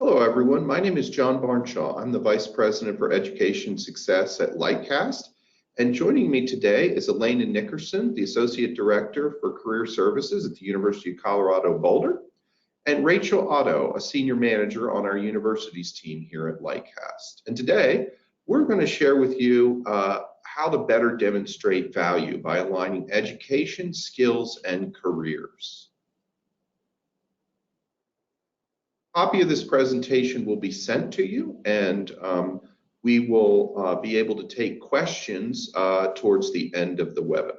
Hello, everyone. My name is John Barnshaw. I'm the Vice President for Education Success at Lightcast. And joining me today is Alaina Nickerson, the Associate Director for Career Services at the University of Colorado Boulder, and Rachel Otto, a Senior Manager on our university's team here at Lightcast. And today, we're going to share with you how to better demonstrate value by aligning education, skills, and careers. A copy of this presentation will be sent to you, and we will be able to take questions towards the end of the webinar.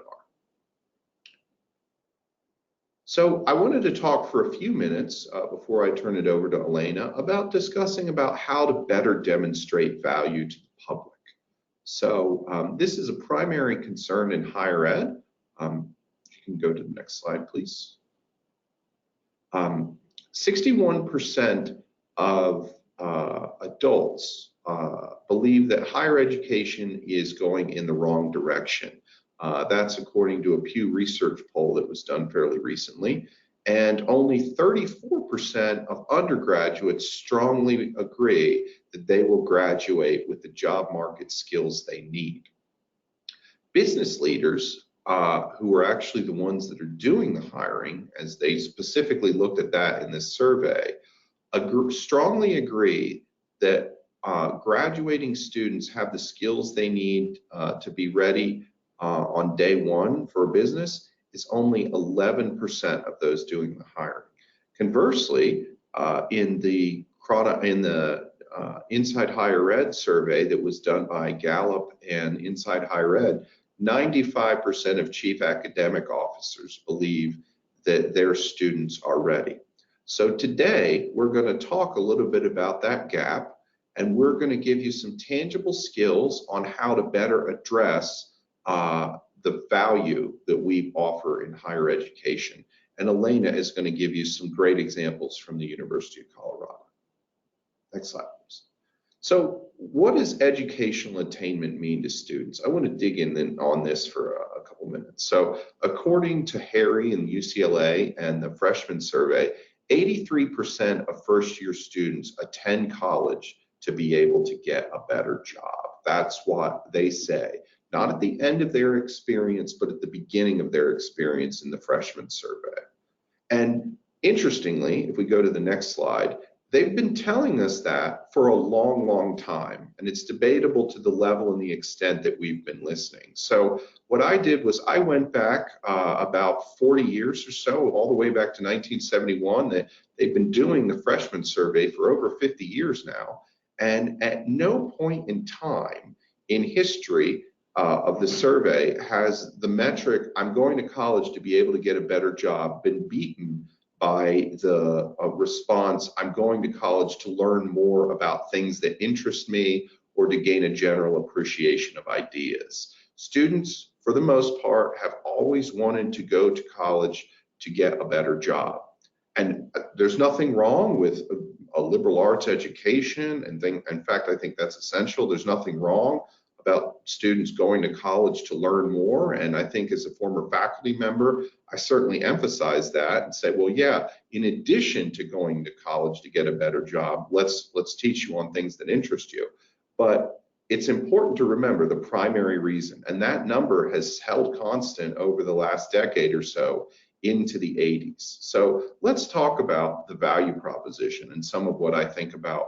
So I wanted to talk for a few minutes before I turn it over to Alaina about discussing about how to better demonstrate value to the public. So this is a primary concern in higher ed. You can go to the next slide, please. 61% of adults believe that higher education is going in the wrong direction. That's according to a Pew Research poll that was done fairly recently. And only 34% of undergraduates strongly agree that they will graduate with the job market skills they need. Business leaders, who are actually the ones that are doing the hiring, as they specifically looked at that in this survey, strongly agree that graduating students have the skills they need to be ready on day one for a business is only 11% of those doing the hiring. Conversely, in the Inside Higher Ed survey that was done by Gallup and Inside Higher Ed, 95% of chief academic officers believe that their students are ready. So today, we're going to talk a little bit about that gap, and we're going to give you some tangible skills on how to better address the value that we offer in higher education. And Alaina is going to give you some great examples from the University of Colorado. Next slide, please. So what does educational attainment mean to students? I want to dig in on this for a couple minutes. So according to Harry and UCLA and the freshman survey, 83% of first-year students attend college to be able to get a better job. That's what they say. Not at the end of their experience, but at the beginning of their experience in the freshman survey. And interestingly, if we go to the next slide, they've been telling us that for a long, long time, and it's debatable to the level and the extent that we've been listening. So what I did was I went back about 40 years or so, all the way back to 1971. They've been doing the freshman survey for over 50 years now, and at no point in time in history of the survey has the metric, I'm going to college to be able to get a better job, been beaten by the response, I'm going to college to learn more about things that interest me or to gain a general appreciation of ideas. Students, for the most part, have always wanted to go to college to get a better job. And there's nothing wrong with a liberal arts education, and in fact, I think that's essential. There's nothing wrong about students going to college to learn more. And I think as a former faculty member, I certainly emphasize that and say, well, yeah, in addition to going to college to get a better job, let's teach you on things that interest you. But it's important to remember the primary reason, and that number has held constant over the last decade or so into the 80s. So let's talk about the value proposition and some of what I think about.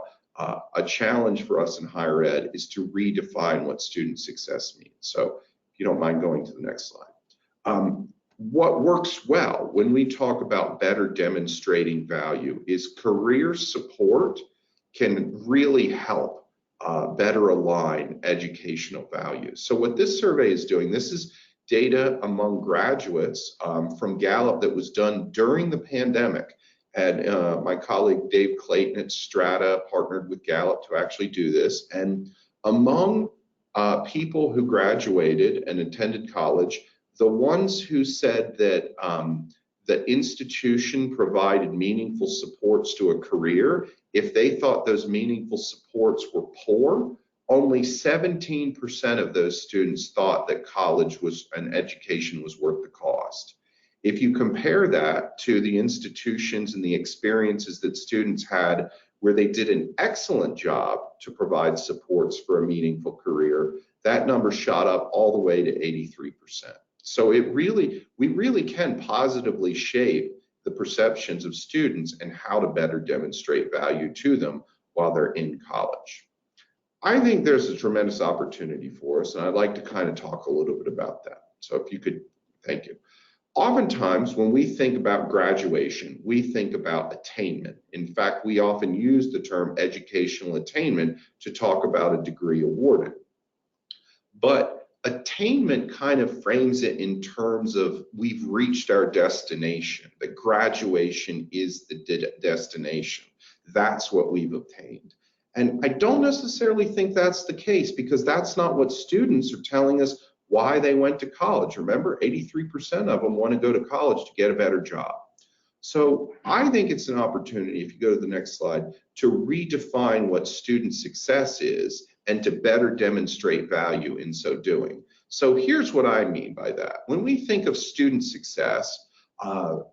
A challenge for us in higher ed is to redefine what student success means. So if you don't mind going to the next slide. What works well when we talk about better demonstrating value is career support can really help better align educational values. So what this survey is doing, this is data among graduates from Gallup that was done during the pandemic. And my colleague Dave Clayton at Strata partnered with Gallup to actually do this. And among people who graduated and attended college, the ones who said that the institution provided meaningful supports to a career, if they thought those meaningful supports were poor, only 17% of those students thought that college and education was worth the cost. If you compare that to the institutions and the experiences that students had where they did an excellent job to provide supports for a meaningful career, that number shot up all the way to 83%. So we really can positively shape the perceptions of students and how to better demonstrate value to them while they're in college. I think there's a tremendous opportunity for us, and I'd like to kind of talk a little bit about that. So if you could, thank you. Oftentimes, when we think about graduation, we think about attainment. In fact, we often use the term educational attainment to talk about a degree awarded. But attainment kind of frames it in terms of we've reached our destination, that graduation is the destination. That's what we've obtained. And I don't necessarily think that's the case, because that's not what students are telling us why they went to college. Remember, 83% of them want to go to college to get a better job. So I think it's an opportunity, if you go to the next slide, to redefine what student success is and to better demonstrate value in so doing. So here's what I mean by that. When we think of student success,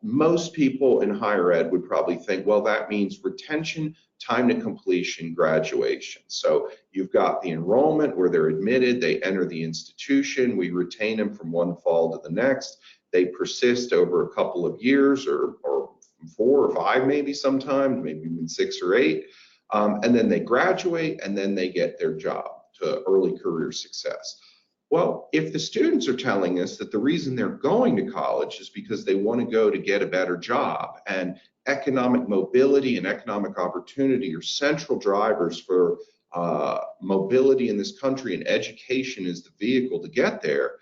most people in higher ed would probably think, well, that means retention, time to completion, graduation. So you've got the enrollment where they're admitted, they enter the institution, we retain them from one fall to the next, they persist over a couple of years or 4 or 5 maybe sometimes, maybe even 6 or 8, and then they graduate and then they get their job to early career success. Well, if the students are telling us that the reason they're going to college is because they want to go to get a better job, and economic mobility and economic opportunity are central drivers for mobility in this country, and education is the vehicle to get there,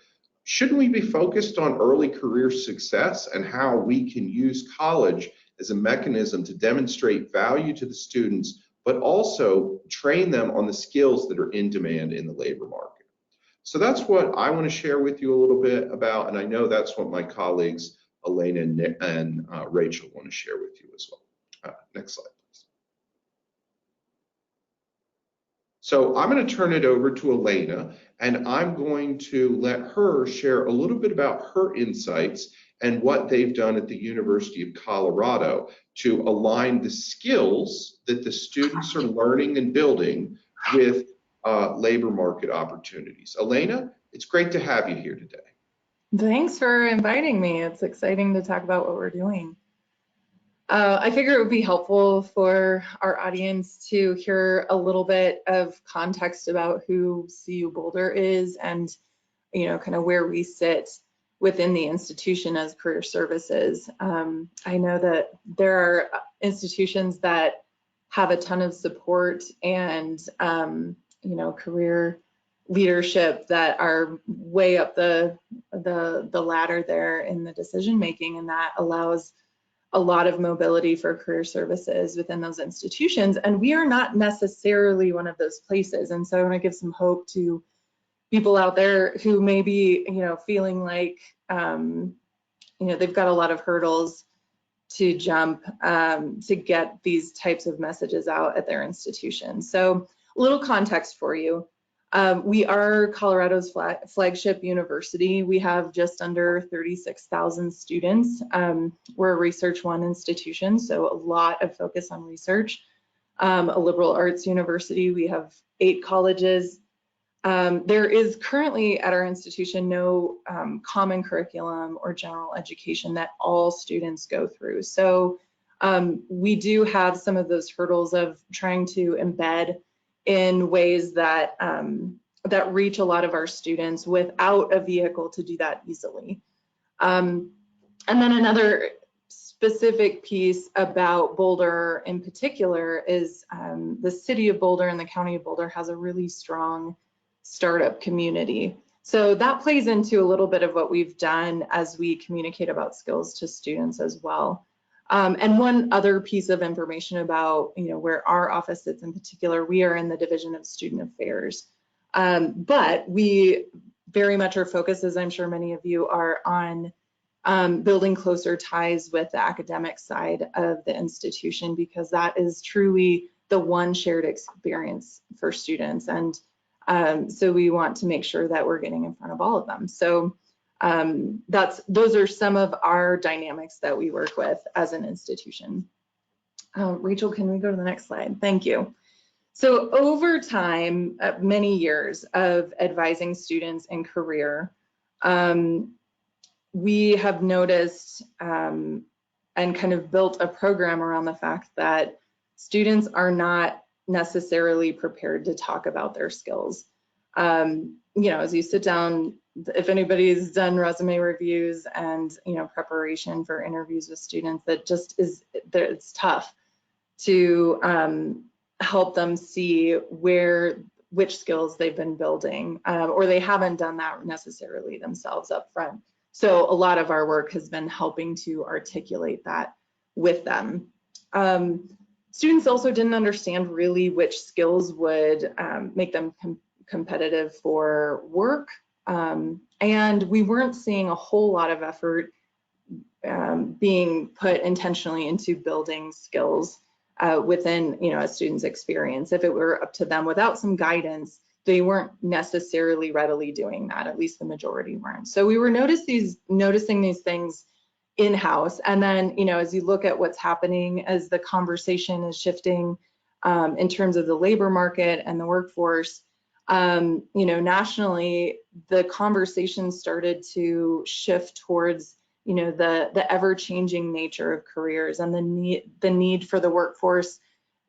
shouldn't we be focused on early career success and how we can use college as a mechanism to demonstrate value to the students, but also train them on the skills that are in demand in the labor market? So that's what I want to share with you a little bit about, and I know that's what my colleagues Alaina and Rachel want to share with you as well. Next slide, please. So I'm going to turn it over to Alaina, and I'm going to let her share a little bit about her insights and what they've done at the University of Colorado to align the skills that the students are learning and building with labor market opportunities. Alaina, it's great to have you here today. Thanks for inviting me. It's exciting to talk about what we're doing. I figure it would be helpful for our audience to hear a little bit of context about who CU Boulder is and, kind of where we sit within the institution as career services. I know that there are institutions that have a ton of support and career leadership that are way up the ladder there in the decision making, and that allows a lot of mobility for career services within those institutions. And we are not necessarily one of those places. And so I want to give some hope to people out there who may be, feeling like, they've got a lot of hurdles to jump to get these types of messages out at their institution. So a little context for you. We are Colorado's flagship university. We have just under 36,000 students. We're a Research 1 institution, so a lot of focus on research. A liberal arts university. We have 8 colleges. There is currently at our institution no common curriculum or general education that all students go through. So we do have some of those hurdles of trying to embed in ways that that reach a lot of our students without a vehicle to do that easily. And then another specific piece about Boulder in particular is the city of Boulder and the county of Boulder has a really strong startup community. So that plays into a little bit of what we've done as we communicate about skills to students as well. And one other piece of information about where our office sits in particular, we are in the Division of Student Affairs. But we very much are focused, as I'm sure many of you are, on building closer ties with the academic side of the institution, because that is truly the one shared experience for students. And so we want to make sure that we're getting in front of all of them. So those are some of our dynamics that we work with as an institution. Rachel, can we go to the next slide? Thank you. So over time, many years of advising students in career, we have noticed and kind of built a program around the fact that students are not necessarily prepared to talk about their skills. You know, as you sit down, if anybody's done resume reviews and, you know, preparation for interviews with students, that just is, it's tough to help them see which skills they've been building, or they haven't done that necessarily themselves up front. So a lot of our work has been helping to articulate that with them. Students also didn't understand really which skills would make them competitive for work. And we weren't seeing a whole lot of effort being put intentionally into building skills within, you know, a student's experience. If it were up to them without some guidance, they weren't necessarily readily doing that. At least the majority weren't. So we were noticing these things in-house. And then, you know, as you look at what's happening as the conversation is shifting in terms of the labor market and the workforce, you know, nationally, the conversation started to shift towards, you know, the ever-changing nature of careers and the need for the workforce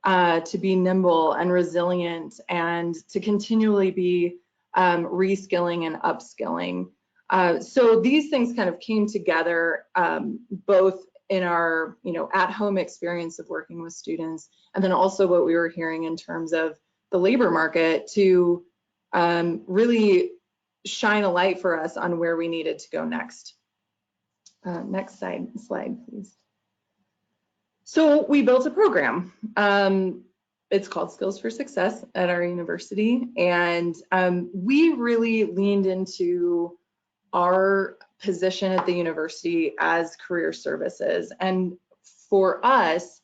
to be nimble and resilient and to continually be reskilling and upskilling. So these things kind of came together both in our, you know, at-home experience of working with students, and then also what we were hearing in terms of the labor market to really shine a light for us on where we needed to go next. Next slide, please. So we built a program. It's called Skills for Success at our university, and we really leaned into our position at the university as career services. And for us,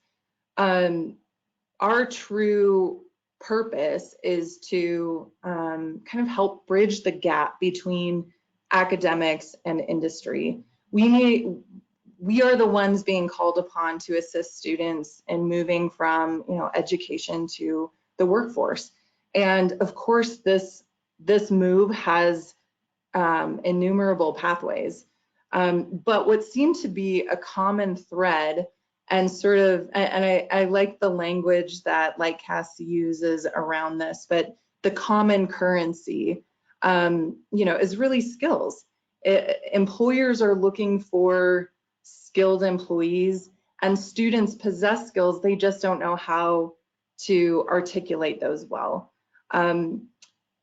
our true purpose is to kind of help bridge the gap between academics and industry. We are the ones being called upon to assist students in moving from, you know, education to the workforce. And of course, this move has innumerable pathways. But what seemed to be a common thread and sort of, and I like the language that Lightcast uses around this, but the common currency, you know, is really skills. Employers are looking for skilled employees, and students possess skills, they just don't know how to articulate those well.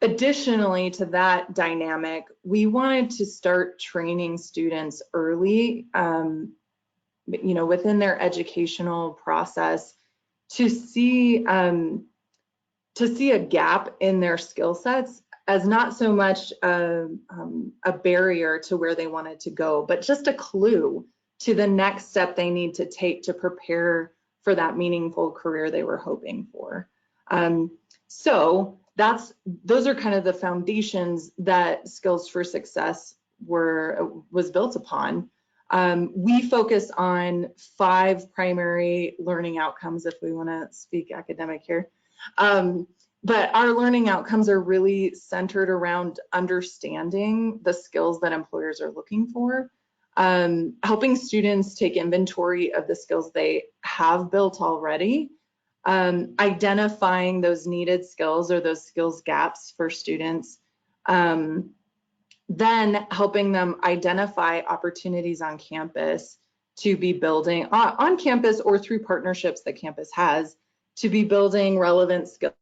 Additionally to that dynamic, we wanted to start training students early, you know, within their educational process to see a gap in their skill sets as not so much a barrier to where they wanted to go, but just a clue to the next step they need to take to prepare for that meaningful career they were hoping for. So those are kind of the foundations that Skills for Success was built upon. We focus on 5 primary learning outcomes, if we want to speak academic here. But our learning outcomes are really centered around understanding the skills that employers are looking for, helping students take inventory of the skills they have built already, identifying those needed skills or those skills gaps for students, then helping them identify opportunities on campus to be building on campus or through partnerships that campus has to be building relevant skills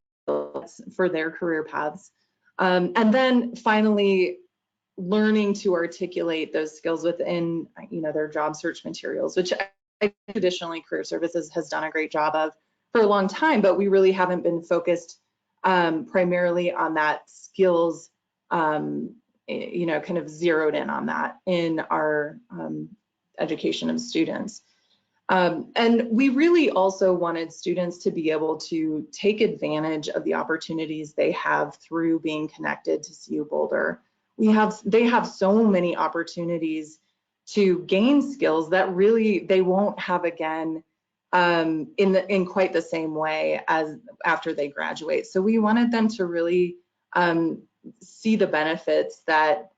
for their career paths. And then finally, learning to articulate those skills within, you know, their job search materials, which traditionally Career Services has done a great job of for a long time, but we really haven't been focused primarily on that skills, you know, kind of zeroed in on that in our education of students. And we really also wanted students to be able to take advantage of the opportunities they have through being connected to CU Boulder. They have so many opportunities to gain skills that really they won't have again in quite the same way as after they graduate. So we wanted them to really see the benefits that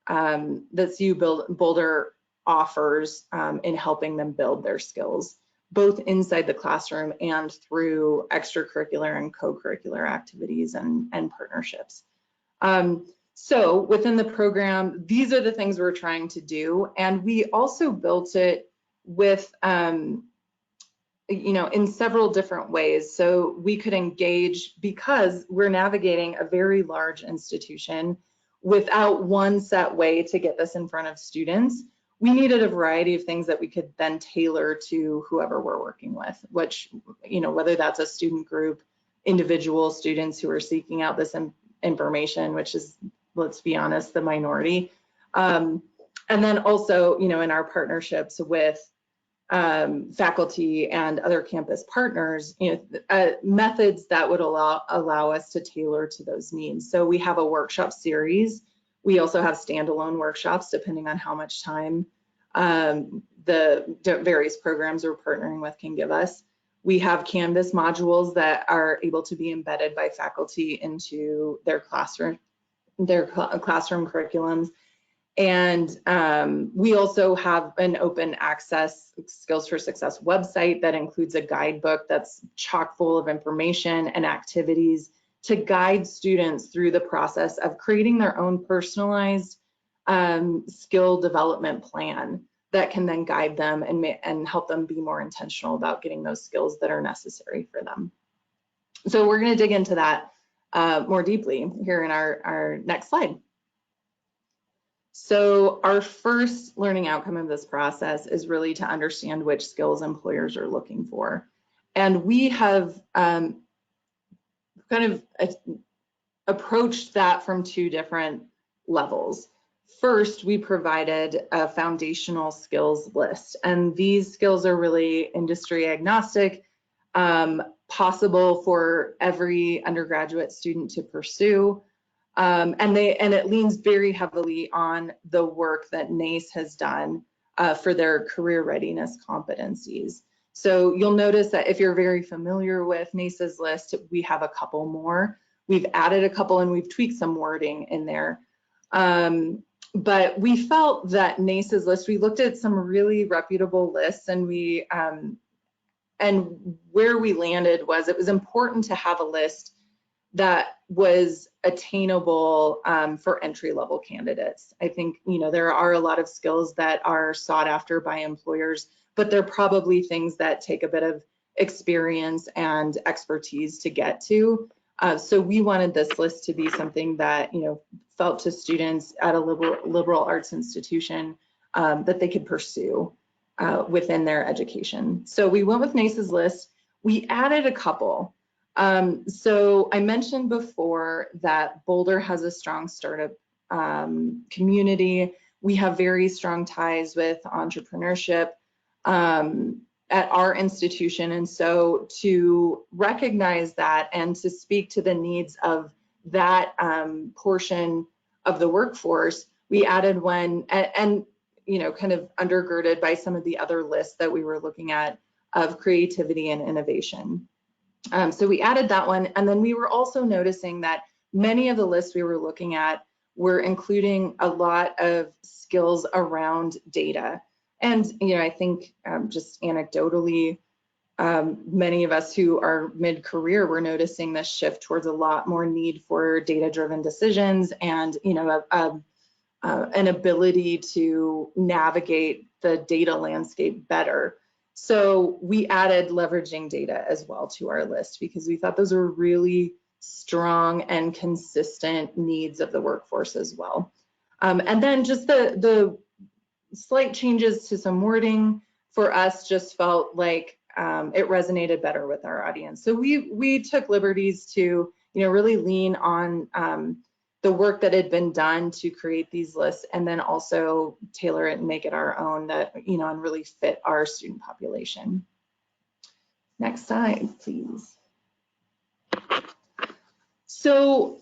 CU Boulder offers in helping them build their skills, both inside the classroom and through extracurricular and co-curricular activities and partnerships. So within the program, these are the things we're trying to do. And we also built it with, in several different ways. So we could engage, because we're navigating a very large institution without one set way to get this in front of students. We needed a variety of things that we could then tailor to whoever we're working with, which, whether that's a student group, individual students who are seeking out this information, which is, let's be honest, the minority. And then also, in our partnerships with faculty and other campus partners, methods that would allow us to tailor to those needs. So we have a workshop series. We also have standalone workshops depending on how much time the various programs we're partnering with can give us. We have Canvas modules that are able to be embedded by faculty into their classroom curriculums. And we also have an open access Skills for Success website that includes a guidebook that's chock full of information and activities to guide students through the process of creating their own personalized skill development plan that can then guide them and help them be more intentional about getting those skills that are necessary for them. So we're going to dig into that more deeply here in our next slide. So our first learning outcome of this process is really to understand which skills employers are looking for. And we have kind of approached that from two different levels. First, we provided a foundational skills list, and these skills are really industry agnostic, possible for every undergraduate student to pursue. And it leans very heavily on the work that NACE has done for their career readiness competencies. So you'll notice that if you're very familiar with NACE's list, we have a couple more. We've added a couple and we've tweaked some wording in there. But we felt that NACE's list, we looked at some really reputable lists, and where we landed was it was important to have a list that was attainable for entry-level candidates. I think, there are a lot of skills that are sought after by employers, but they're probably things that take a bit of experience and expertise to get to. So we wanted this list to be something that, felt to students at a liberal arts institution that they could pursue within their education. So we went with NACE's list. We added a couple. So I mentioned before that Boulder has a strong startup community. We have very strong ties with entrepreneurship at our institution. And so to recognize that and to speak to the needs of that portion of the workforce, we added one, and kind of undergirded by some of the other lists that we were looking at of creativity and innovation. So we added that one, and then we were also noticing that many of the lists we were looking at were including a lot of skills around data. And I think just anecdotally, many of us who are mid-career were noticing this shift towards a lot more need for data-driven decisions and an ability to navigate the data landscape better. So we added leveraging data as well to our list because we thought those were really strong and consistent needs of the workforce as well. And then just the slight changes to some wording for us just felt like it resonated better with our audience. So we took liberties to really lean on the work that had been done to create these lists, and then also tailor it and make it our own that and really fit our student population. Next slide, please. So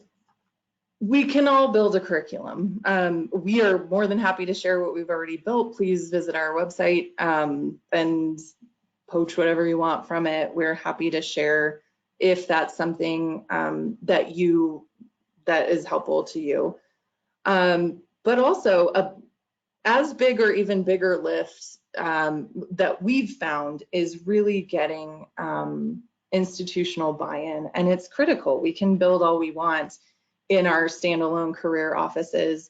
we can all build a curriculum. We are more than happy to share what we've already built. Please visit our website and poach whatever you want from it. We're happy to share if that's something that is helpful to you. But also as big or even bigger lifts that we've found is really getting institutional buy-in, and it's critical. We can build all we want in our standalone career offices,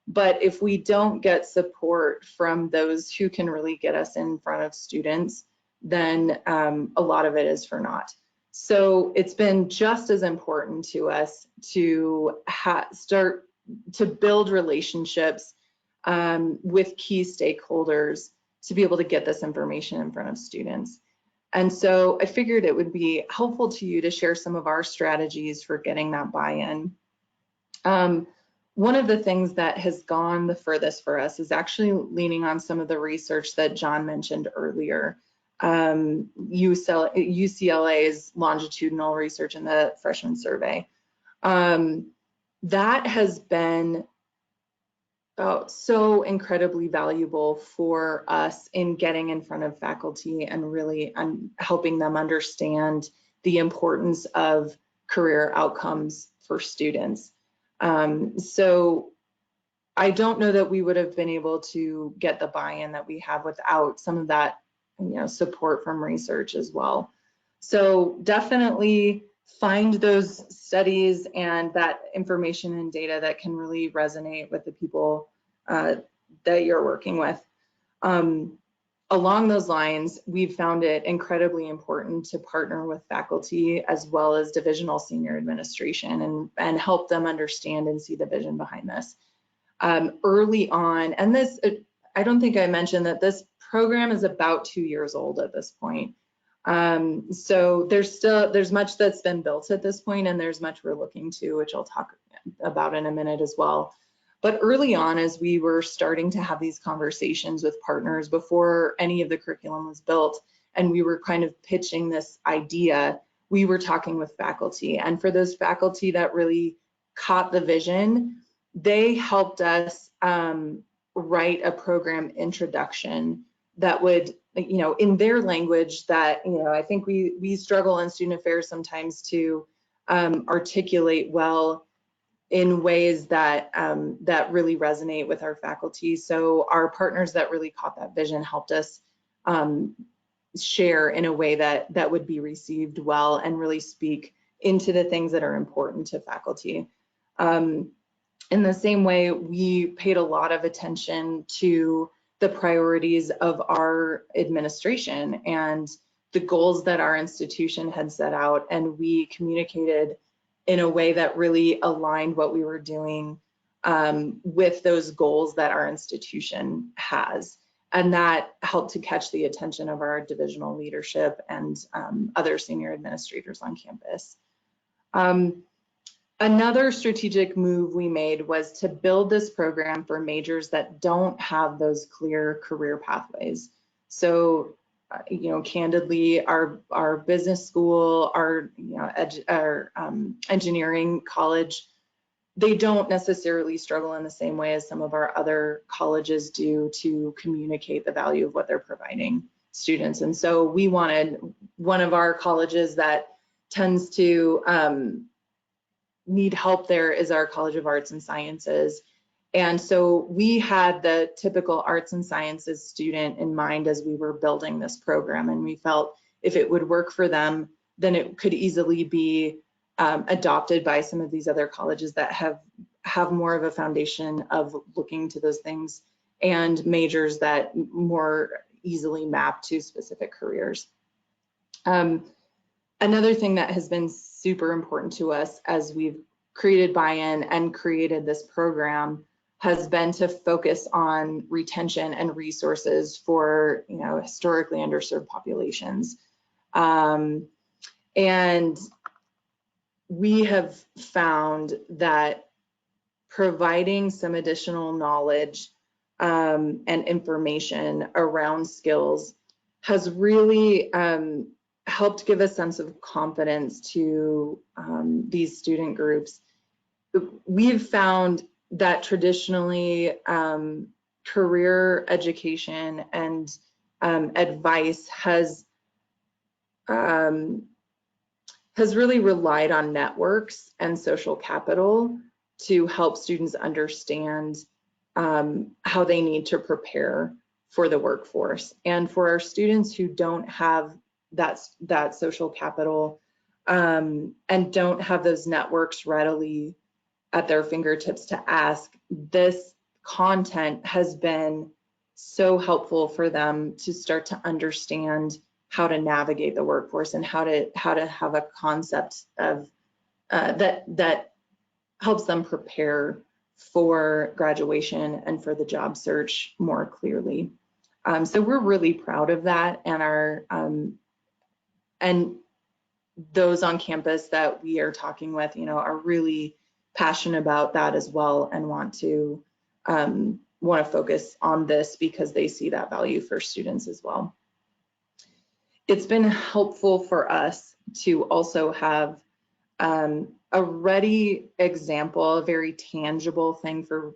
but if we don't get support from those who can really get us in front of students, then a lot of it is for naught. So it's been just as important to us to start to build relationships with key stakeholders to be able to get this information in front of students. And so I figured it would be helpful to you to share some of our strategies for getting that buy-in. One of the things that has gone the furthest for us is actually leaning on some of the research that John mentioned earlier. UCLA's longitudinal research in the freshman survey. That has been so incredibly valuable for us in getting in front of faculty and really helping them understand the importance of career outcomes for students. So I don't know that we would have been able to get the buy-in that we have without some of that, support from research as well. So definitely find those studies and that information and data that can really resonate with the people that you're working with. Along those lines, we've found it incredibly important to partner with faculty as well as divisional senior administration and help them understand and see the vision behind this. Early on, and this, I don't think I mentioned that this program is about 2 years old at this point. So there's much that's been built at this point, and there's much we're looking to, which I'll talk about in a minute as well. But early on, as we were starting to have these conversations with partners before any of the curriculum was built, and we were kind of pitching this idea, we were talking with faculty. And for those faculty that really caught the vision, they helped us write a program introduction that would, in their language that, I think we struggle in student affairs sometimes to articulate well in ways that that really resonate with our faculty. So our partners that really caught that vision helped us share in a way that would be received well and really speak into the things that are important to faculty. In the same way, we paid a lot of attention to the priorities of our administration and the goals that our institution had set out, and we communicated in a way that really aligned what we were doing with those goals that our institution has. And that helped to catch the attention of our divisional leadership and other senior administrators on campus. Another strategic move we made was to build this program for majors that don't have those clear career pathways. So, candidly, our business school, our engineering college, they don't necessarily struggle in the same way as some of our other colleges do to communicate the value of what they're providing students. And so we wanted one of our colleges that tends to need help there is our College of Arts and Sciences. And so we had the typical arts and sciences student in mind as we were building this program, and we felt if it would work for them, then it could easily be adopted by some of these other colleges that have more of a foundation of looking to those things and majors that more easily map to specific careers. Another thing that has been super important to us as we've created buy-in and created this program has been to focus on retention and resources for historically underserved populations. And we have found that providing some additional knowledge and information around skills has really helped give a sense of confidence to these student groups. We've found that traditionally career education and advice has has really relied on networks and social capital to help students understand how they need to prepare for the workforce. And for our students who don't have that social capital and don't have those networks readily at their fingertips to ask, this content has been so helpful for them to start to understand how to navigate the workforce and how to have a concept of that helps them prepare for graduation and for the job search more clearly. So we're really proud of that, and and those on campus that we are talking with, are really passionate about that as well, and want to focus on this because they see that value for students as well. It's been helpful for us to also have a ready example, a very tangible thing for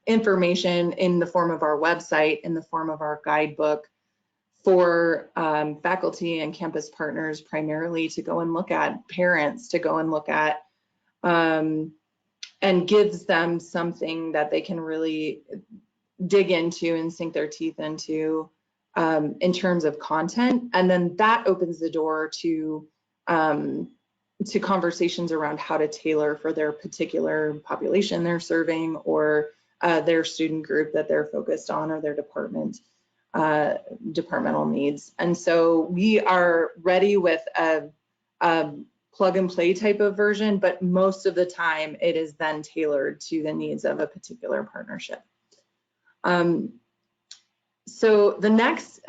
information in the form of our website, in the form of our guidebook for faculty and campus partners, primarily to go and look at, parents to go and look at, and gives them something that they can really dig into and sink their teeth into in terms of content. And then that opens the door to conversations around how to tailor for their particular population they're serving, or their student group that they're focused on, or their departmental needs. And so we are ready with a plug and play type of version, but most of the time it is then tailored to the needs of a particular partnership. So the next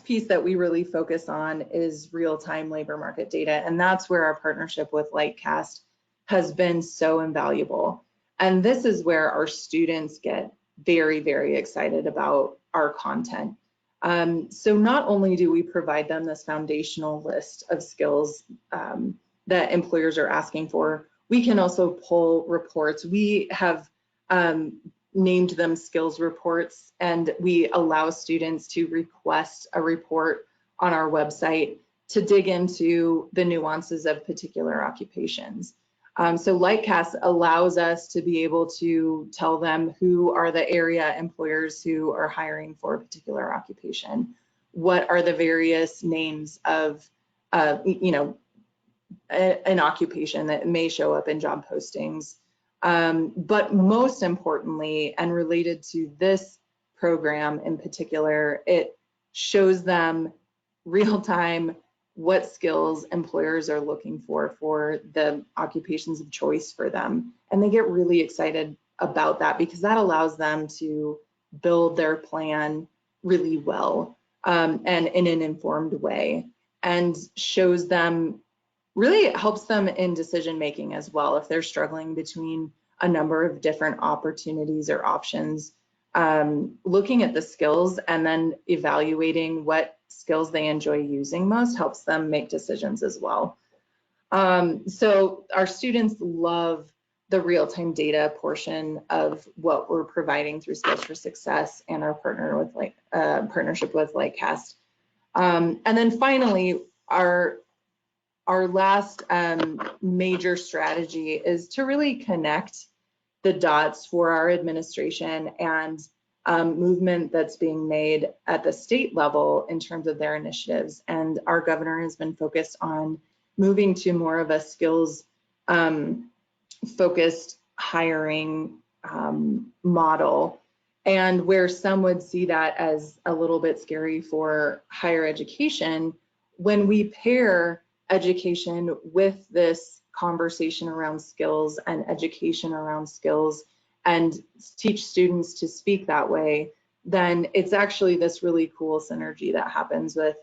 piece that we really focus on is real-time labor market data, and that's where our partnership with Lightcast has been so invaluable. And this is where our students get very, very excited about our content. So not only do we provide them this foundational list of skills that employers are asking for, we can also pull reports. We have named them skills reports, and we allow students to request a report on our website to dig into the nuances of particular occupations. So Lightcast allows us to be able to tell them who are the area employers who are hiring for a particular occupation. What are the various names of, an occupation that may show up in job postings. But most importantly, and related to this program in particular, it shows them real-time what skills employers are looking for the occupations of choice for them. And they get really excited about that because that allows them to build their plan really well and in an informed way, and shows them, really helps them in decision making as well. If they're struggling between a number of different opportunities or options, looking at the skills and then evaluating what skills they enjoy using most helps them make decisions as well. So our students love the real-time data portion of what we're providing through Skills for Success and our partnership with Lightcast. And then finally, our last major strategy is to really connect the dots for our administration and movement that's being made at the state level in terms of their initiatives. And our governor has been focused on moving to more of a skills focused hiring model, and where some would see that as a little bit scary for higher education, when we pair education with this conversation around skills and education around skills and teach students to speak that way, then it's actually this really cool synergy that happens with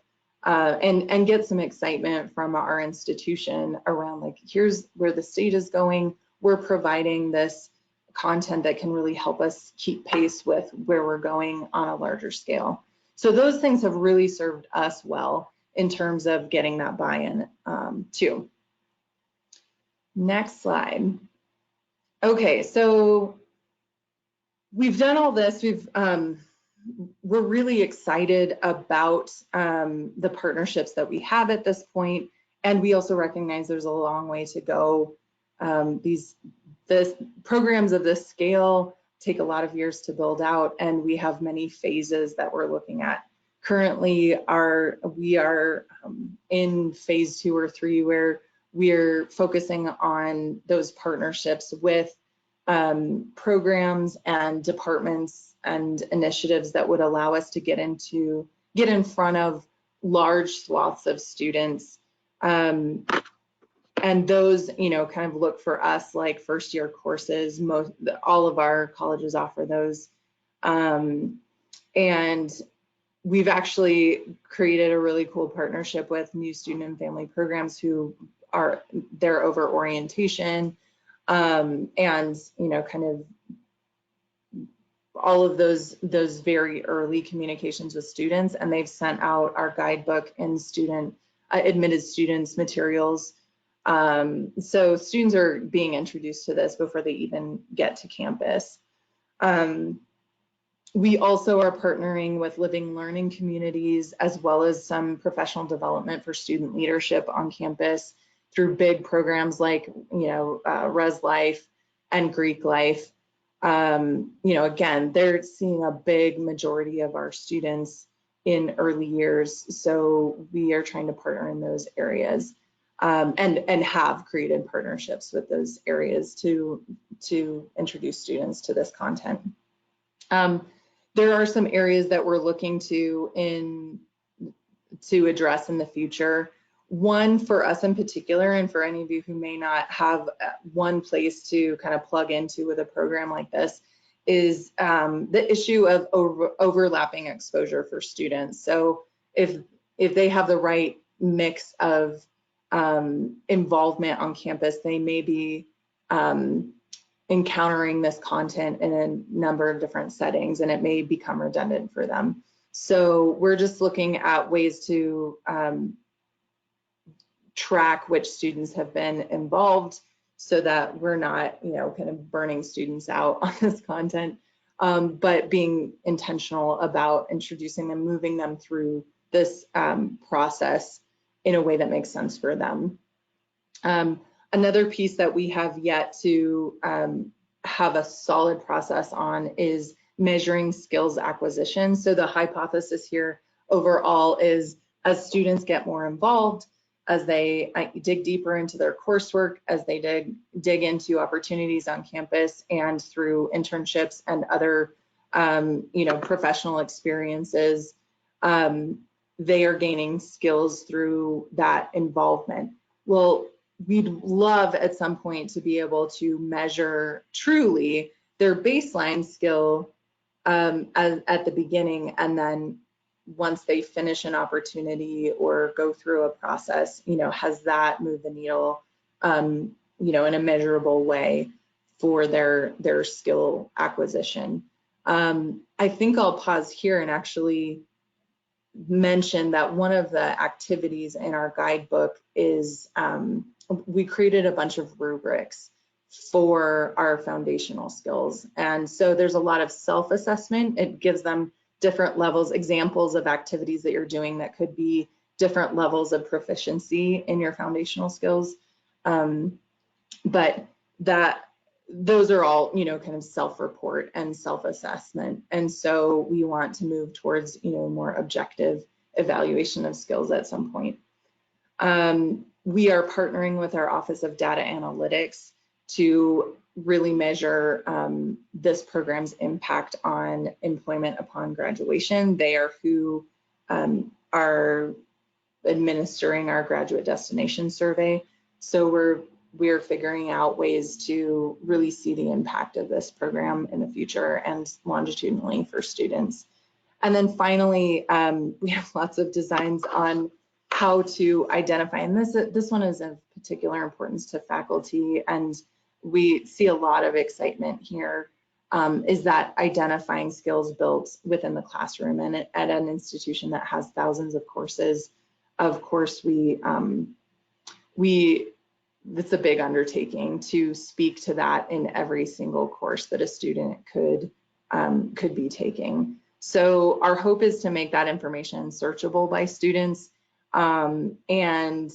and get some excitement from our institution around, like, here's where the state is going. We're providing this content that can really help us keep pace with where we're going on a larger scale. So those things have really served us well in terms of getting that buy-in too. Next slide. Okay, so we've done all this. We've we're really excited about the partnerships that we have at this point, and we also recognize there's a long way to go. The programs of this scale take a lot of years to build out, and we have many phases that we're looking at. Currently, we are in phase 2 or 3, where we're focusing on those partnerships with programs and departments and initiatives that would allow us to get in front of large swaths of students. And those, kind of look for us like first year courses. All of our colleges offer those. And we've actually created a really cool partnership with New Student and Family Programs, who they're over orientation, and kind of all of those very early communications with students, and they've sent out our guidebook and admitted students materials. So students are being introduced to this before they even get to campus. We also are partnering with living learning communities, as well as some professional development for student leadership on campus through big programs like, Res Life and Greek Life. Again, they're seeing a big majority of our students in early years, so we are trying to partner in those areas, and have created partnerships with those areas to introduce students to this content. There are some areas that we're looking to address in the future. One for us in particular, and for any of you who may not have one place to kind of plug into with a program like this, is the issue of overlapping exposure for students. So if they have the right mix of involvement on campus, they may be encountering this content in a number of different settings, and it may become redundant for them. So we're just looking at ways to track which students have been involved, so that we're not, kind of burning students out on this content, but being intentional about introducing them, moving them through this process in a way that makes sense for them. Another piece that we have yet to have a solid process on is measuring skills acquisition. So the hypothesis here overall is, as students get more involved, as they dig deeper into their coursework, as they dig into opportunities on campus and through internships and other professional experiences, they are gaining skills through that involvement. Well, we'd love at some point to be able to measure truly their baseline skill at the beginning, and then once they finish an opportunity or go through a process, has that moved the needle, in a measurable way for their skill acquisition. I think I'll pause here and actually mention that one of the activities in our guidebook is we created a bunch of rubrics for our foundational skills. And so there's a lot of self-assessment. It gives them different levels, examples of activities that you're doing that could be different levels of proficiency in your foundational skills. But those are all, kind of self-report and self-assessment. And so we want to move towards, more objective evaluation of skills at some point. We are partnering with our Office of Data Analytics to really measure this program's impact on employment upon graduation. They are who are administering our graduate destination survey. So we're figuring out ways to really see the impact of this program in the future and longitudinally for students. And then finally, we have lots of designs on how to identify, and this one is of particular importance to faculty, and we see a lot of excitement here, is that identifying skills built within the classroom and at an institution that has thousands of courses. Of course, it's a big undertaking to speak to that in every single course that a student could be taking. So our hope is to make that information searchable by students, and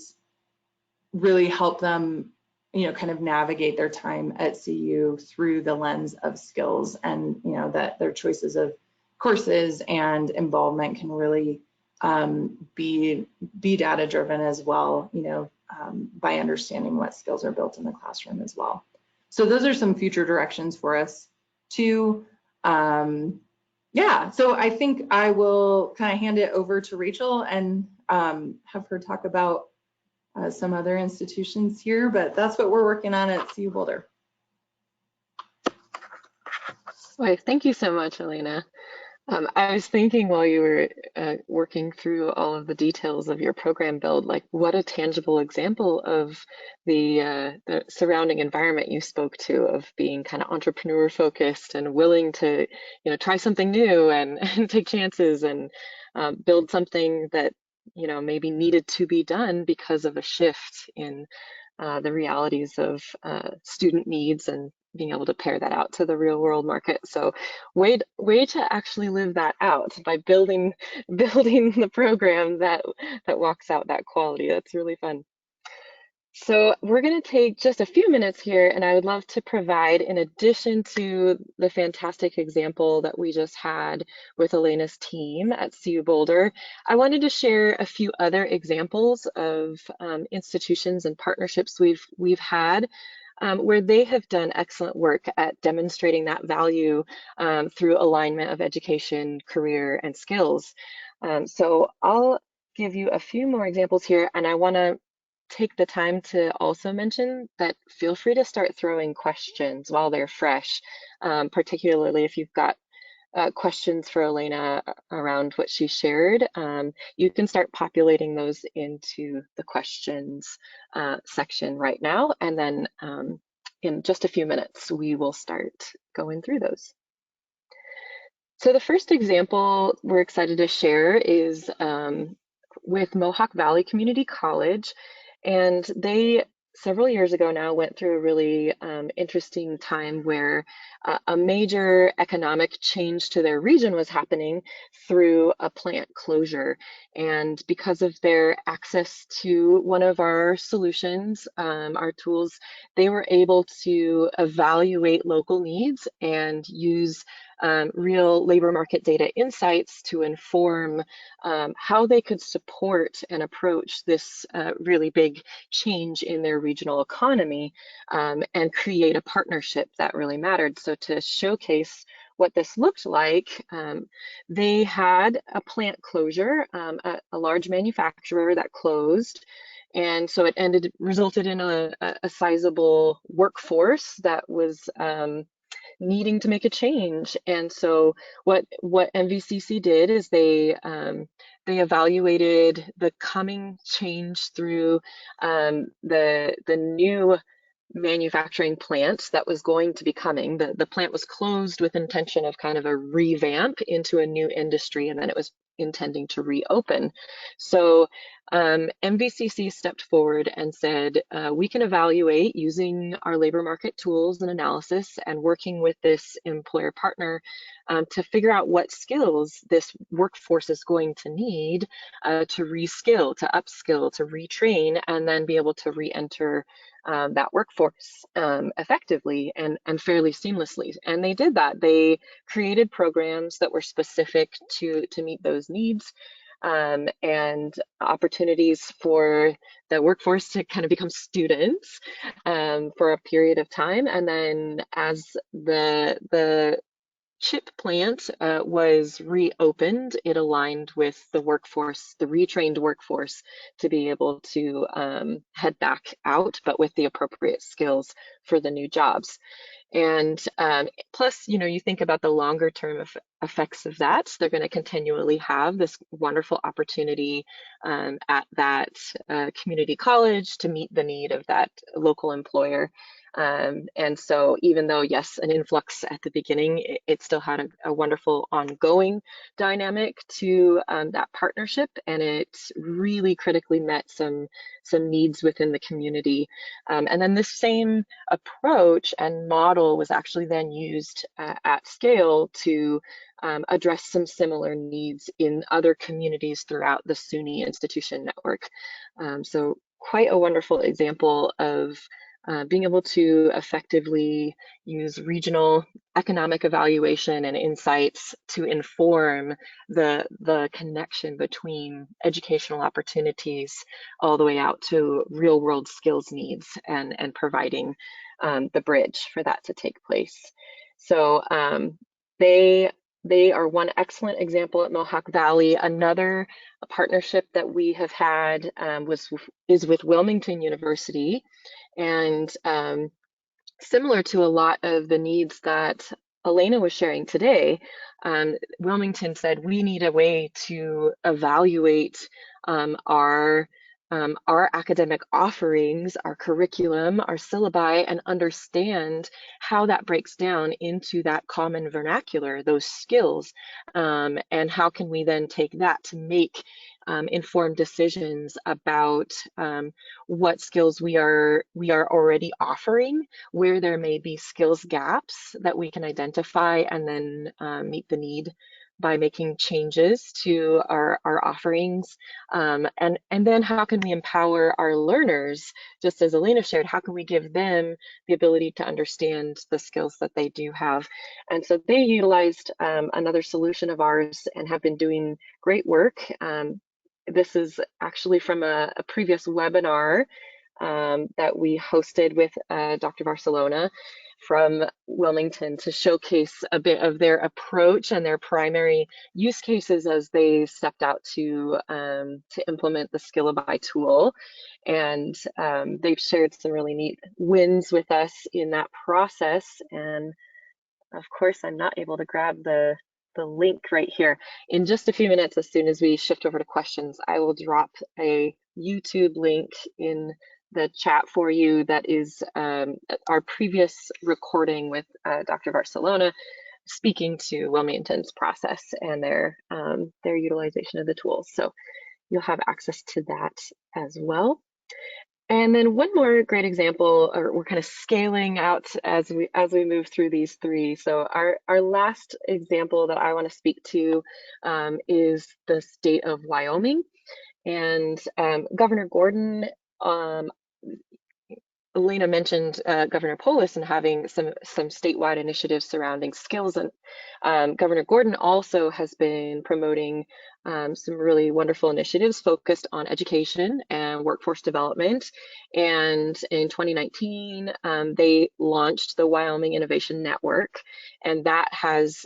really help them, kind of navigate their time at CU through the lens of skills, and, that their choices of courses and involvement can really be data driven as well, by understanding what skills are built in the classroom as well. So those are some future directions for us too. Yeah, so I think I will kind of hand it over to Rachel and have her talk about some other institutions here, but that's what we're working on at CU Boulder. Well, thank you so much, Alaina. I was thinking while you were working through all of the details of your program build, like what a tangible example of the surrounding environment you spoke to, of being kind of entrepreneur focused and willing to, try something new and take chances and build something that, maybe needed to be done because of a shift in the realities of student needs and being able to pair that out to the real world market. So way to actually live that out by building the program that walks out that quality. That's really fun. So we're going to take just a few minutes here, and I would love to provide, in addition to the fantastic example that we just had with Alaina's team at CU Boulder, I wanted to share a few other examples of institutions and partnerships we've had where they have done excellent work at demonstrating that value through alignment of education, career, and skills. So I'll give you a few more examples here, and I want to take the time to also mention that feel free to start throwing questions while they're fresh, particularly if you've got questions for Alaina around what she shared. You can start populating those into the questions section right now, and then in just a few minutes, we will start going through those. So the first example we're excited to share is with Mohawk Valley Community College. And they, several years ago now, went through a really interesting time where a major economic change to their region was happening through a plant closure. And because of their access to one of our solutions, our tools, they were able to evaluate local needs and use real labor market data insights to inform how they could support and approach this really big change in their regional economy and create a partnership that really mattered. So to showcase what this looked like, they had a plant closure, a large manufacturer that closed. And so it resulted in a sizable workforce that was needing to make a change. And so what MVCC did is they evaluated the coming change through the new manufacturing plant that was going to be coming. The plant was closed with intention of kind of a revamp into a new industry, and then it was intending to reopen. So MVCC stepped forward and said, we can evaluate using our labor market tools and analysis and working with this employer partner to figure out what skills this workforce is going to need to reskill, to upskill, to retrain, and then be able to re-enter that workforce effectively and fairly seamlessly. And they did that. They created programs that were specific to meet those needs, and opportunities for the workforce to kind of become students for a period of time. And then as the chip plant was reopened, it aligned with the workforce, the retrained workforce, to be able to head back out, but with the appropriate skills for the new jobs. And plus, you think about the longer term effects of that. They're going to continually have this wonderful opportunity at that community college to meet the need of that local employer. And so even though, yes, an influx at the beginning, it still had a wonderful ongoing dynamic to that partnership, and it really critically met some needs within the community. And then this same approach and model was actually then used at scale to address some similar needs in other communities throughout the SUNY institution network. So quite a wonderful example of being able to effectively use regional economic evaluation and insights to inform the connection between educational opportunities all the way out to real world skills needs and providing the bridge for that to take place. So they are one excellent example at Mohawk Valley. Another partnership that we have had is with Wilmington University. And similar to a lot of the needs that Alaina was sharing today, Wilmington said we need a way to evaluate our academic offerings, our curriculum, our syllabi, and understand how that breaks down into that common vernacular, those skills, and how can we then take that to make informed decisions about what skills we are already offering, where there may be skills gaps that we can identify and then meet the need by making changes to our offerings, and then how can we empower our learners, just as Alaina shared, how can we give them the ability to understand the skills that they do have. And so they utilized another solution of ours and have been doing great work. This is actually from a previous webinar that we hosted with Dr. Barcelona from Wilmington to showcase a bit of their approach and their primary use cases as they stepped out to implement the Skillaby tool. And they've shared some really neat wins with us in that process. And of course, I'm not able to grab the link right here. In just a few minutes, as soon as we shift over to questions, I will drop a YouTube link in the chat for you that is our previous recording with Dr. Barcelona speaking to Wilmington's process and their utilization of the tools. So you'll have access to that as well. And then one more great example, or we're kind of scaling out as we move through these three. So our last example that I want to speak to is the state of Wyoming. And Governor Gordon, Alaina mentioned Governor Polis and having some statewide initiatives surrounding skills, and Governor Gordon also has been promoting some really wonderful initiatives focused on education and workforce development. And in 2019, they launched the Wyoming Innovation Network, and that has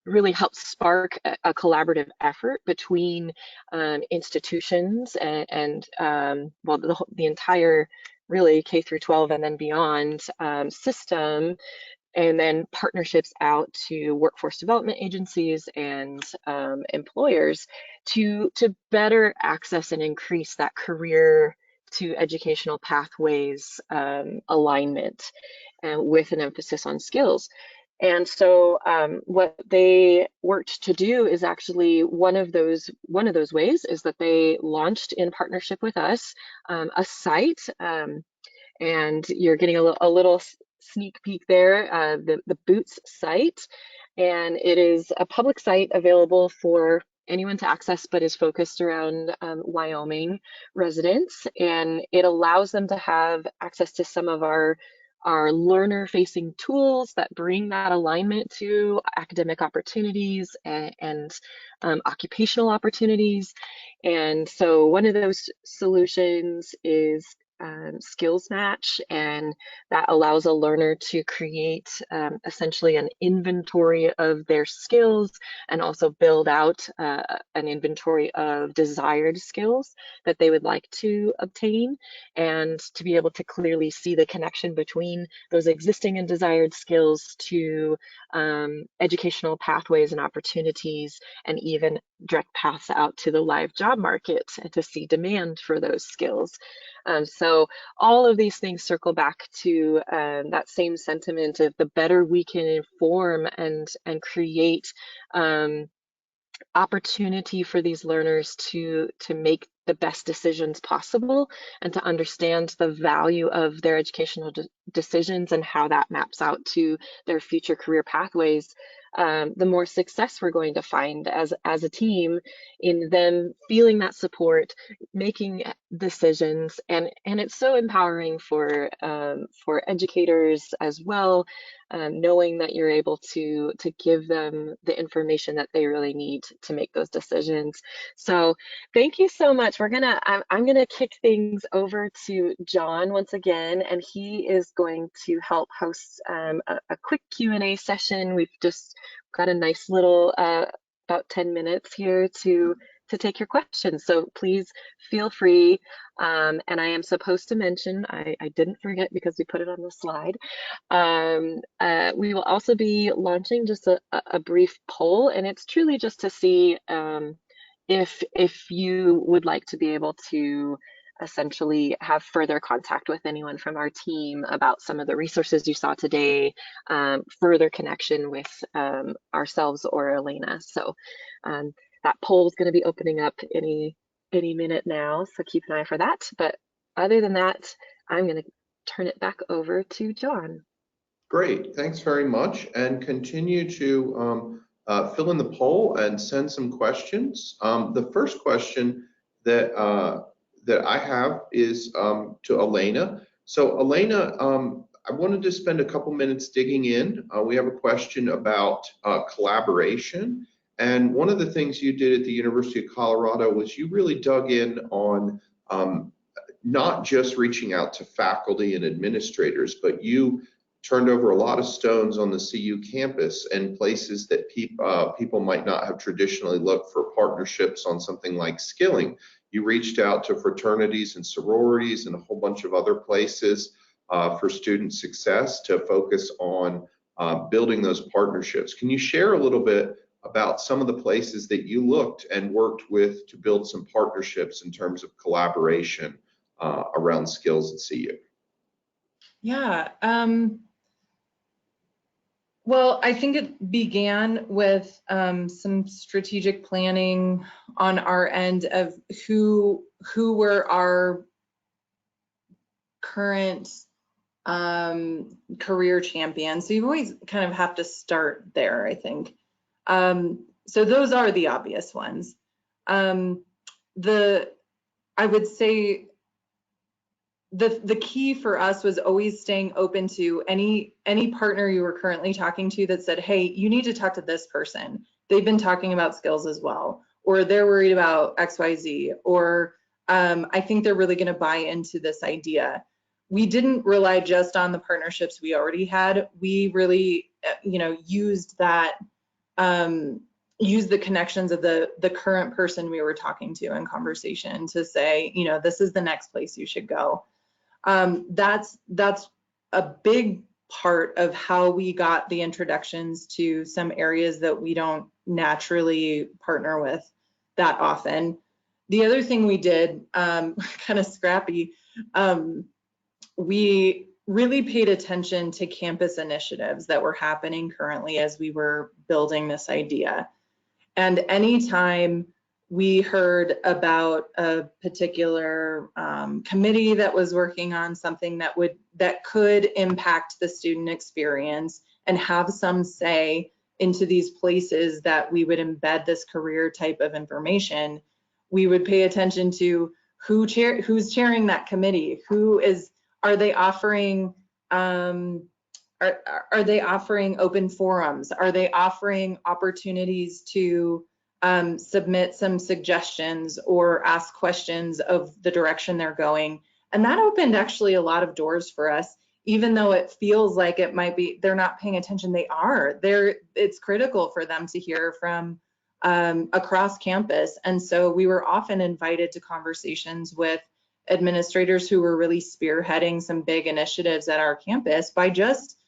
really helped spark a collaborative effort between institutions and well, the entire really K through 12 and then beyond system, and then partnerships out to workforce development agencies and employers to better access and increase that career to educational pathways alignment, and with an emphasis on skills. And so what they worked to do is actually one of those ways is that they launched in partnership with us a site, and you're getting a little sneak peek there, the Boots site, and it is a public site available for anyone to access, but is focused around Wyoming residents, and it allows them to have access to some of our learner-facing tools that bring that alignment to academic opportunities and occupational opportunities. And so one of those solutions is Skills Match, and that allows a learner to create essentially an inventory of their skills and also build out an inventory of desired skills that they would like to obtain, and to be able to clearly see the connection between those existing and desired skills to educational pathways and opportunities, and even direct paths out to the live job market and to see demand for those skills. So all of these things circle back to that same sentiment of the better we can inform and create opportunity for these learners to make the best decisions possible, and to understand the value of their educational decisions and how that maps out to their future career pathways. the more success we're going to find as a team in them feeling that support, making decisions, and it's so empowering for educators as well, knowing that you're able to give them the information that they really need to make those decisions. So thank you so much. I'm gonna kick things over to John once again, and he is going to help host a quick Q&A session. We've just got a nice little about 10 minutes here to take your questions. So please feel free. And I am supposed to mention, I didn't forget because we put it on the slide. We will also be launching just a brief poll, and it's truly just to see if you would like to be able to essentially have further contact with anyone from our team about some of the resources you saw today, further connection with ourselves or Alaina. So that poll is going to be opening up any minute now, so keep an eye for that. But other than that, I'm going to turn it back over to John. Great, thanks very much, and continue to fill in the poll and send some questions. The first question that I have is to Alaina. So Alaina, I wanted to spend a couple minutes digging in. We have a question about collaboration. And one of the things you did at the University of Colorado was you really dug in on not just reaching out to faculty and administrators, but you turned over a lot of stones on the CU campus and places that people might not have traditionally looked for partnerships on something like skilling. You reached out to fraternities and sororities and a whole bunch of other places for student success to focus on building those partnerships. Can you share a little bit about some of the places that you looked and worked with to build some partnerships in terms of collaboration around skills at CU? Yeah. Well, I think it began with some strategic planning on our end of who were our current career champions. So you always kind of have to start there, I think. So those are the obvious ones. I would say the key for us was always staying open to any partner you were currently talking to that said, hey, you need to talk to this person. They've been talking about skills as well, or they're worried about XYZ, or I think they're really going to buy into this idea. We didn't rely just on the partnerships we already had. We really, used that, use the connections of the current person we were talking to in conversation to say, this is the next place you should go. That's a big part of how we got the introductions to some areas that we don't naturally partner with that often. The other thing we did, kind of scrappy, we really paid attention to campus initiatives that were happening currently as we were building this idea. And anytime we heard about a particular committee that was working on something that could impact the student experience and have some say into these places that we would embed this career type of information, we would pay attention to who's chairing that committee, are they offering are they offering open forums? Are they offering opportunities to submit some suggestions or ask questions of the direction they're going? And that opened actually a lot of doors for us, even though it feels like it might be they're not paying attention. They are. It's critical for them to hear from across campus. And so we were often invited to conversations with administrators who were really spearheading some big initiatives at our campus by just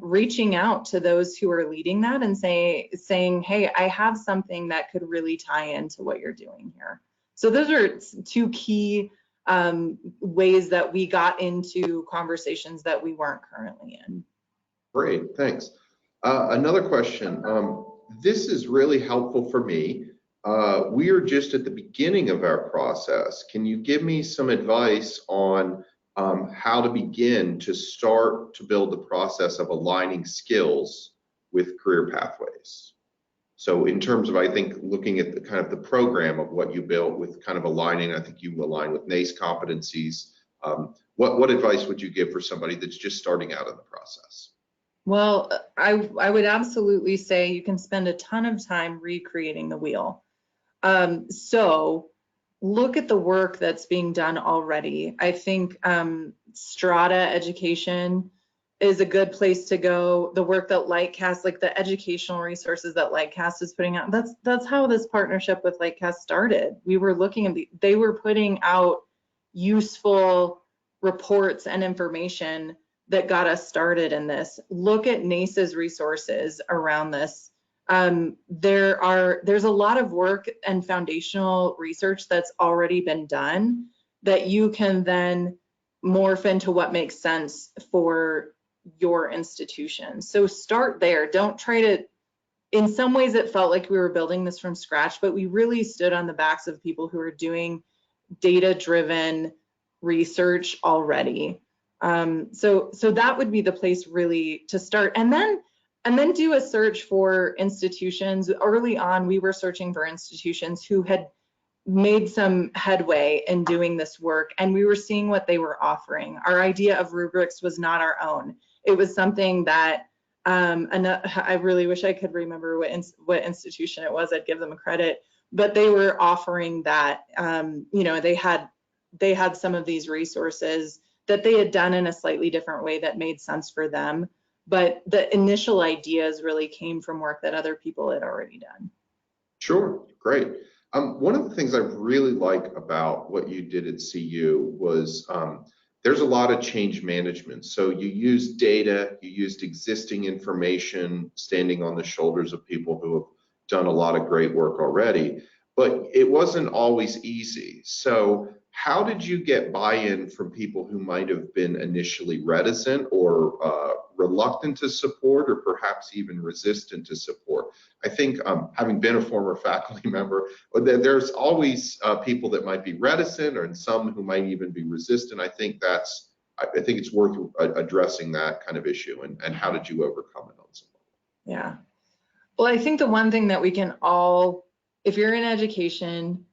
reaching out to those who are leading that and saying, hey, I have something that could really tie into what you're doing here. So those are two key ways that we got into conversations that we weren't currently in. Great, thanks. Another question. This is really helpful for me. We are just at the beginning of our process. Can you give me some advice on how to begin to start to build the process of aligning skills with career pathways. So in terms of, I think, looking at the kind of the program of what you built with kind of aligning, I think you align with NACE competencies. What advice would you give for somebody that's just starting out in the process? Well, I would absolutely say you can spend a ton of time recreating the wheel. So look at the work that's being done already. I think Strata Education is a good place to go. The work that Lightcast, like the educational resources that Lightcast is putting out, that's how this partnership with Lightcast started. We were looking at they were putting out useful reports and information that got us started in this. Look at NACE's resources around this. There's a lot of work and foundational research that's already been done that you can then morph into what makes sense for your institution. So start there. Don't try to, in some ways it felt like we were building this from scratch, but we really stood on the backs of people who are doing data-driven research already. So that would be the place really to start. And then do a search for institutions. Early on, we were searching for institutions who had made some headway in doing this work, and we were seeing what they were offering. Our idea of rubrics was not our own. It was something that I really wish I could remember what institution it was. I'd give them a credit, but they were offering that. You know, they had some of these resources that they had done in a slightly different way that made sense for them. But the initial ideas really came from work that other people had already done. Sure, great. One of the things I really like about what you did at CU was there's a lot of change management. So you used data, you used existing information, standing on the shoulders of people who have done a lot of great work already, but it wasn't always easy. So how did you get buy-in from people who might have been initially reticent or reluctant to support, or perhaps even resistant to support? I think having been a former faculty member, there's always people that might be reticent, or some who might even be resistant. I think it's worth addressing that kind of issue. And how did you overcome it on some level? Yeah. Well, I think the one thing that we can all, if you're in education,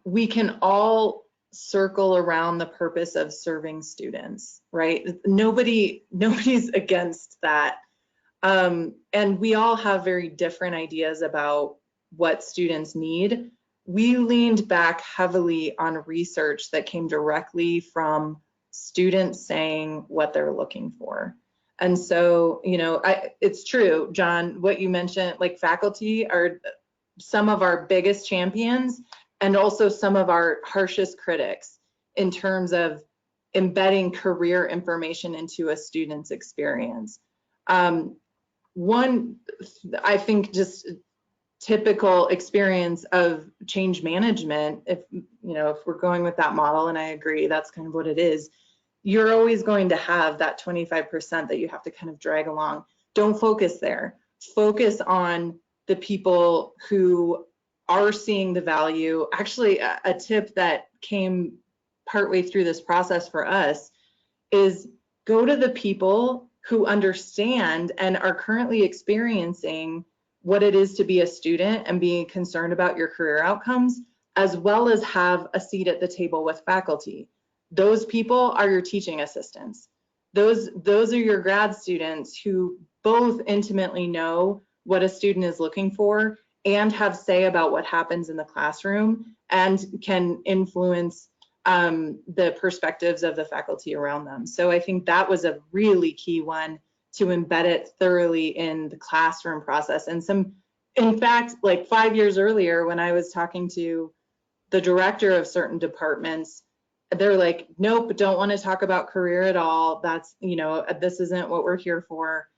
we can all circle around the purpose of serving students, right? Nobody's against that. And we all have very different ideas about what students need. We leaned back heavily on research that came directly from students saying what they're looking for. And so, you know, it's true, John, what you mentioned, like faculty are some of our biggest champions and also some of our harshest critics in terms of embedding career information into a student's experience. One, I think, just typical experience of change management, if we're going with that model, and I agree, that's kind of what it is, you're always going to have that 25% that you have to kind of drag along. Don't focus there. Focus on the people who are seeing the value. Actually, a tip that came partway through this process for us is go to the people who understand and are currently experiencing what it is to be a student and being concerned about your career outcomes, as well as have a seat at the table with faculty. Those people are your teaching assistants. Those are your grad students who both intimately know what a student is looking for and have say about what happens in the classroom and can influence the perspectives of the faculty around them. So I think that was a really key one, to embed it thoroughly in the classroom process. And in fact, like 5 years earlier, when I was talking to the director of certain departments, they're like, nope, don't want to talk about career at all. That's, this isn't what we're here for.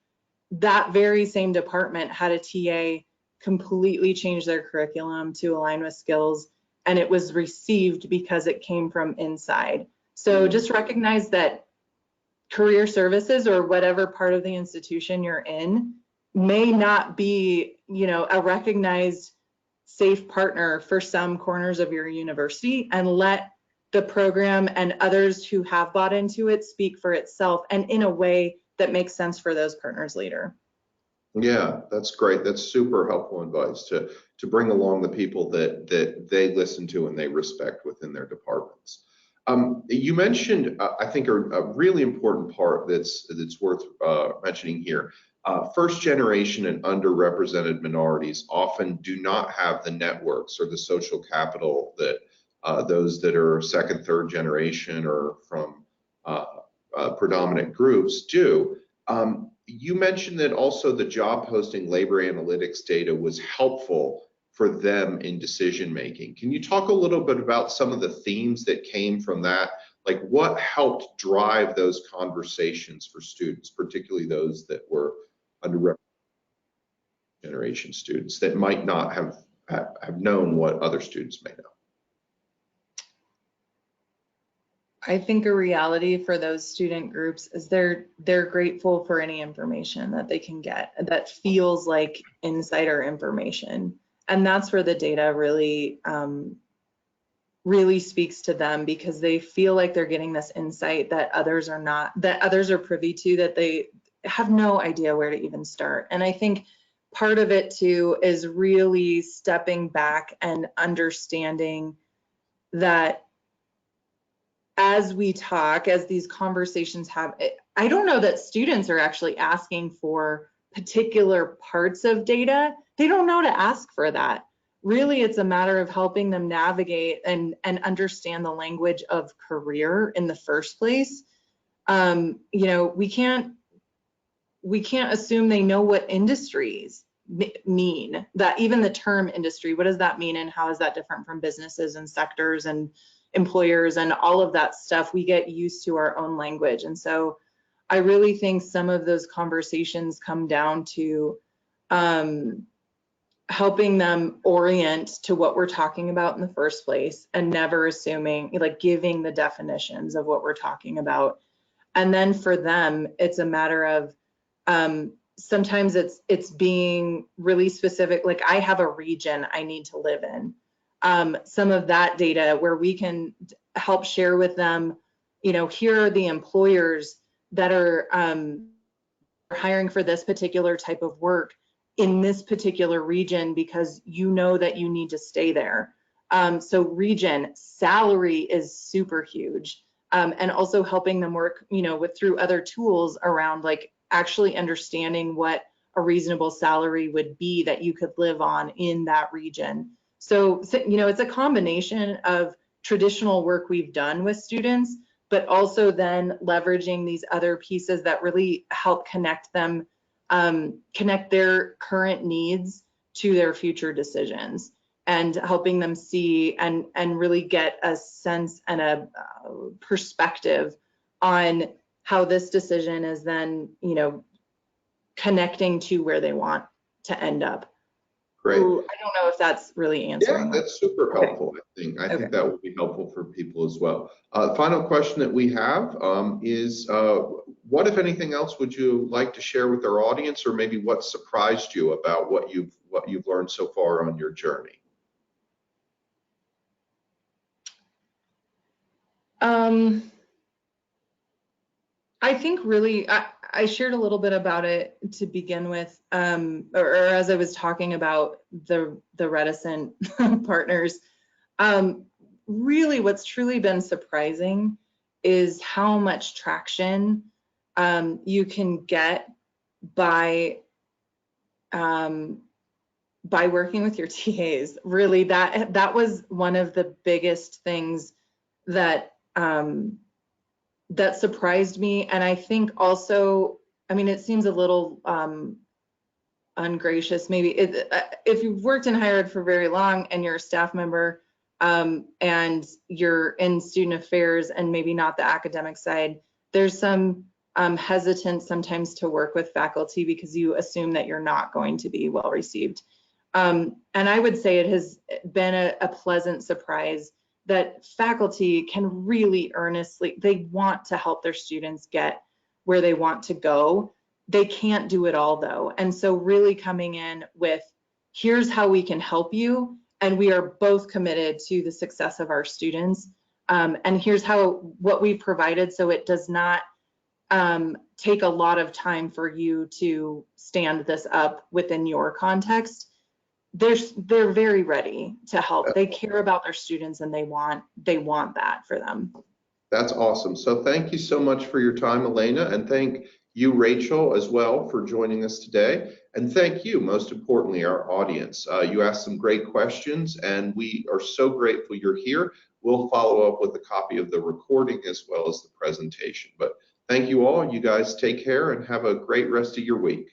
That very same department had a TA completely change their curriculum to align with skills, and it was received because it came from inside. So just recognize that career services, or whatever part of the institution you're in, may not be, a recognized safe partner for some corners of your university, and let the program and others who have bought into it speak for itself, and in a way that makes sense for those partners later. Yeah, that's great. That's super helpful advice to bring along the people that they listen to and they respect within their departments. You mentioned, I think, a really important part that's worth mentioning here. First generation and underrepresented minorities often do not have the networks or the social capital that those that are second, third generation or from predominant groups do. You mentioned that also the job posting labor analytics data was helpful for them in decision making. Can you talk a little bit about some of the themes that came from that? Like what helped drive those conversations for students, particularly those that were underrepresented generation students that might not have known what other students may know? I think a reality for those student groups is they're grateful for any information that they can get that feels like insider information. And that's where the data really, really speaks to them, because they feel like they're getting this insight that others are not, that others are privy to, that they have no idea where to even start. And I think part of it too is really stepping back and understanding that as we talk, as these conversations have, I don't know that students are actually asking for particular parts of data. They don't know to ask for that. Really, it's a matter of helping them navigate and understand the language of career in the first place. You know, we can't assume they know what industries mean, that even the term industry, what does that mean and how is that different from businesses and sectors and employers and all of that stuff. We get used to our own language. And so I really think some of those conversations come down to helping them orient to what we're talking about in the first place and never assuming, like giving the definitions of what we're talking about. And then for them, it's a matter of sometimes it's being really specific, like I have a region I need to live in. Some of that data where we can help share with them, you know, here are the employers that are hiring for this particular type of work in this particular region because you know that you need to stay there. So region, salary is super huge. And also helping them work, you know, through other tools around like actually understanding what a reasonable salary would be that you could live on in that region. So, you know, it's a combination of traditional work we've done with students, but also then leveraging these other pieces that really help connect them, connect their current needs to their future decisions, and helping them see and really get a sense and a perspective on how this decision is then, you know, connecting to where they want to end up. Great. Ooh, I don't know if that's really answering. Yeah, that's super helpful. Okay. I think that will be helpful for people as well. Final question that we have is, what, if anything else, would you like to share with our audience, or maybe what surprised you about what you've learned so far on your journey? I think really, I shared a little bit about it to begin with, or as I was talking about the reticent partners. Really, what's truly been surprising is how much traction you can get by working with your TAs. Really, that was one of the biggest things that that surprised me. And I think also, I mean, it seems a little ungracious maybe. If you've worked in higher ed for very long and you're a staff member and you're in student affairs and maybe not the academic side, there's some hesitance sometimes to work with faculty because you assume that you're not going to be well received. And I would say it has been a pleasant surprise that faculty can really earnestly, they want to help their students get where they want to go. They can't do it all though. And so really coming in with, here's how we can help you. And we are both committed to the success of our students. And here's what we provided so it does not take a lot of time for you to stand this up within your context, they're very ready to help. They care about their students and they want that for them. That's awesome. So thank you so much for your time, Alaina, and thank you, Rachel, as well for joining us today. And thank you, most importantly, our audience. You asked some great questions and we are so grateful you're here. We'll follow up with a copy of the recording as well as the presentation. But thank you all. You guys take care and have a great rest of your week.